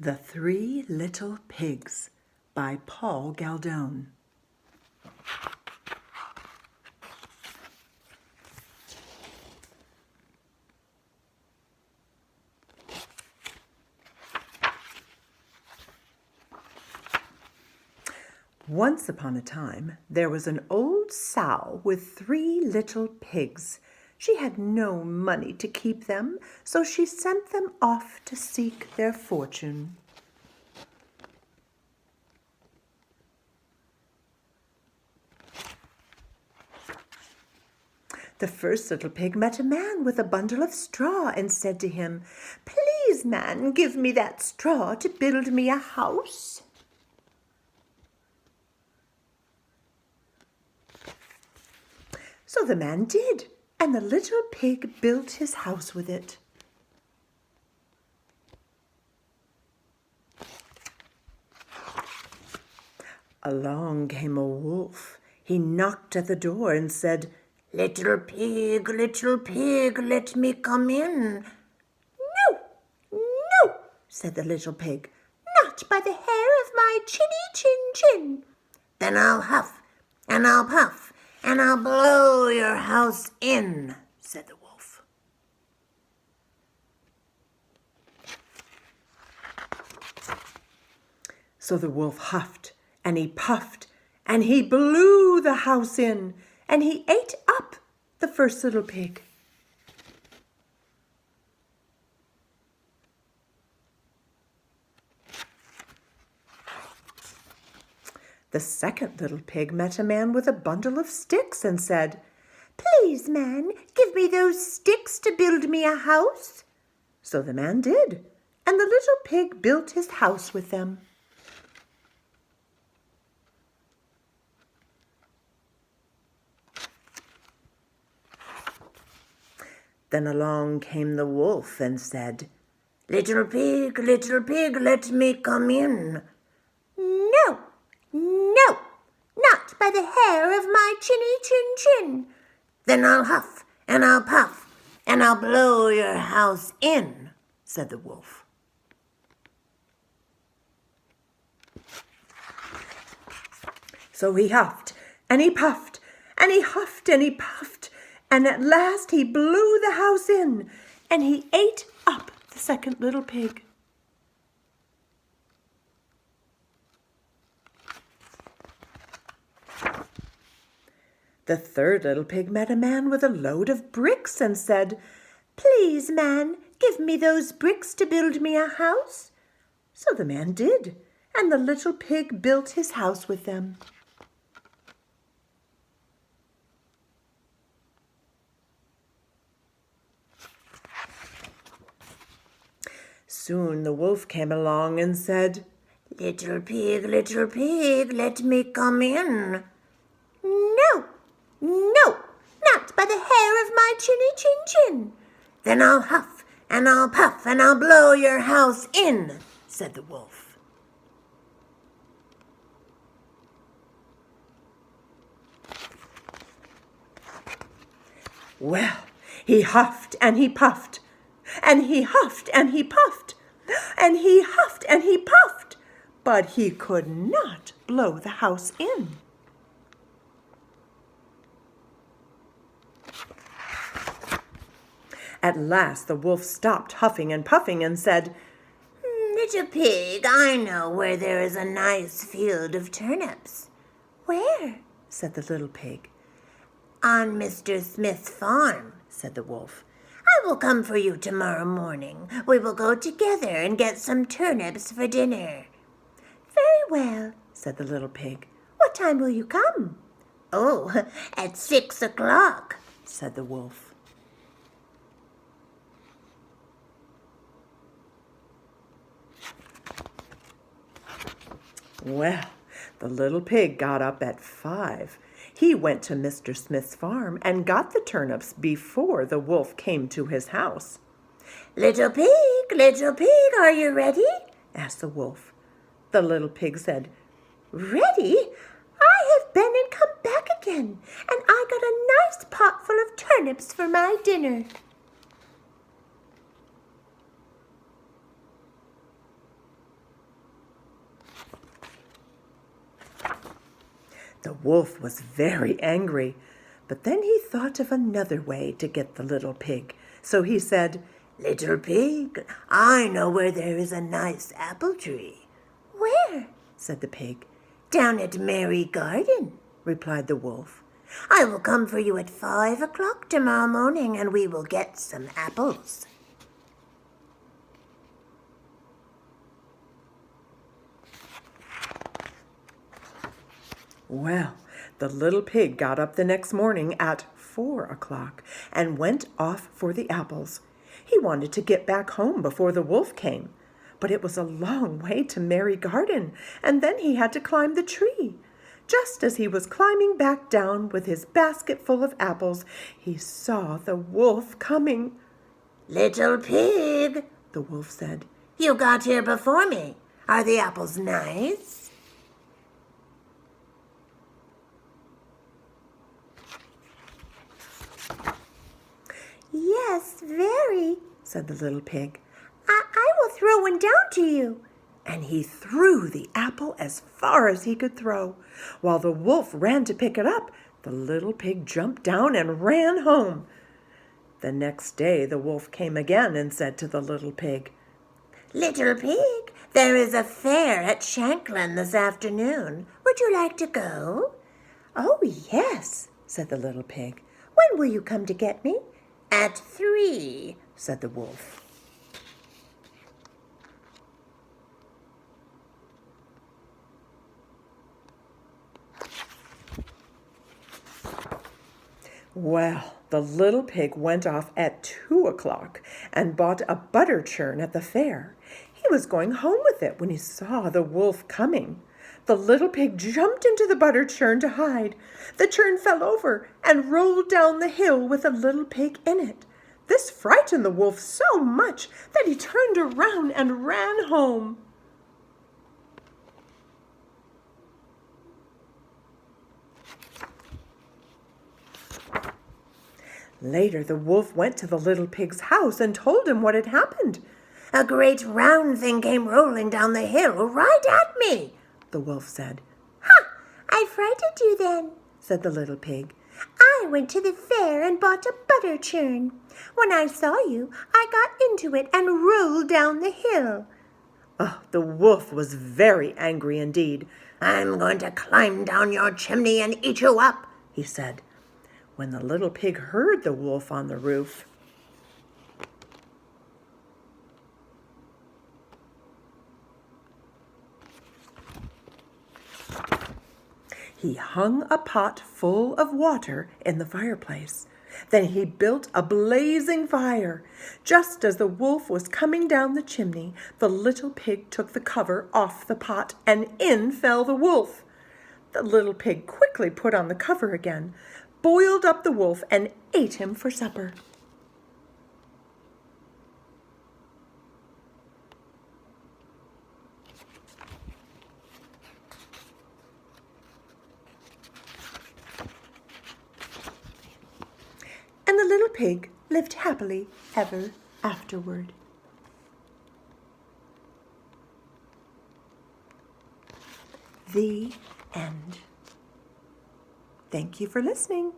The Three Little Pigs by Paul Galdone. Once upon a time, there was an old sow with 3 little pigs. She had no money to keep them, so she sent them off to seek their fortune. The first little pig met a man with a bundle of straw and said to him, "Please, man, give me that straw to build me a house." So the man did, and the little pig built his house with it. Along came a wolf. He knocked at the door and said, little pig, let me come in." "No, no," said the little pig, "not by the hair of my chinny chin chin." "Then I'll huff, and I'll puff, and I'll blow your house in," said the wolf. So the wolf huffed, and he puffed, and he blew the house in, and he ate up the first little pig. The second little pig met a man with a bundle of sticks and said, "Please, man, give me those sticks to build me a house." So the man did, and the little pig built his house with them. Then along came the wolf and said, little pig, let me come in." "No, no, not by the hair of my chinny chin chin." "Then I'll huff, and I'll puff, and I'll blow your house in," said the wolf. So he huffed, and he puffed, and he huffed, and he puffed, and at last he blew the house in, and he ate up the second little pig. The third little pig met a man with a load of bricks and said, "Please, man, give me those bricks to build me a house." So the man did, and the little pig built his house with them. Soon the wolf came along and said, little pig, let me come in." "No, no, not by the hair of my chinny chin chin." "Then I'll huff, and I'll puff, and I'll blow your house in," said the wolf. Well, he huffed and he puffed, and he huffed and he puffed, and he huffed and he puffed, but he could not blow the house in. At last the wolf stopped huffing and puffing and said, "Little pig, I know where there is a nice field of turnips." "Where?" said the little pig. "On Mr. Smith's farm," said the wolf. "I will come for you tomorrow morning. We will go together and get some turnips for dinner." "Very well," said the little pig. "What time will you come?" "Oh, at 6 o'clock," said the wolf. Well, the little pig got up at 5. He went to Mr. Smith's farm and got the turnips before the wolf came to his house. Little pig, are you ready?" asked the wolf. The little pig said, "Ready? I have been and come back again, and I got a nice pot full of turnips for my dinner." The wolf was very angry, but then he thought of another way to get the little pig. So he said, "Little pig, I know where there is a nice apple tree." Where? said the pig. "Down at Mary Garden," replied the wolf. "I will come for you at 5 o'clock tomorrow morning, and we will get some apples." Well, the little pig got up the next morning at 4 o'clock and went off for the apples. He wanted to get back home before the wolf came, but it was a long way to Mary Garden, and then he had to climb the tree. Just as he was climbing back down with his basket full of apples, he saw the wolf coming. "Little pig," the wolf said, "you got here before me. Are the apples nice?" Yes, very, said the little pig. I will throw one down to you. And he threw the apple as far as he could throw. While the wolf ran to pick it up, the little pig jumped down and ran home. The next day the wolf came again and said to the little pig, "Little pig, there is a fair at Shanklin this afternoon. Would you like to go?" Oh, yes, said the little pig. When will you come to get me? "At 3, said the wolf. Well, the little pig went off at 2 o'clock and bought a butter churn at the fair. He was going home with it when he saw the wolf coming. The little pig jumped into the butter churn to hide. The churn fell over and rolled down the hill with the little pig in it. This frightened the wolf so much that he turned around and ran home. Later, the wolf went to the little pig's house and told him what had happened. "A great round thing came rolling down the hill right at me," the wolf said. "Ha! I frightened you then," said the little pig. "I went to the fair and bought a butter churn. When I saw you, I got into it and rolled down the hill." Oh, the wolf was very angry indeed. "I'm going to climb down your chimney and eat you up," he said. When the little pig heard the wolf on the roof, he hung a pot full of water in the fireplace. Then he built a blazing fire. Just as the wolf was coming down the chimney, the little pig took the cover off the pot, and in fell the wolf. The little pig quickly put on the cover again, boiled up the wolf, and ate him for supper. And the little pig lived happily ever afterward. The end. Thank you for listening.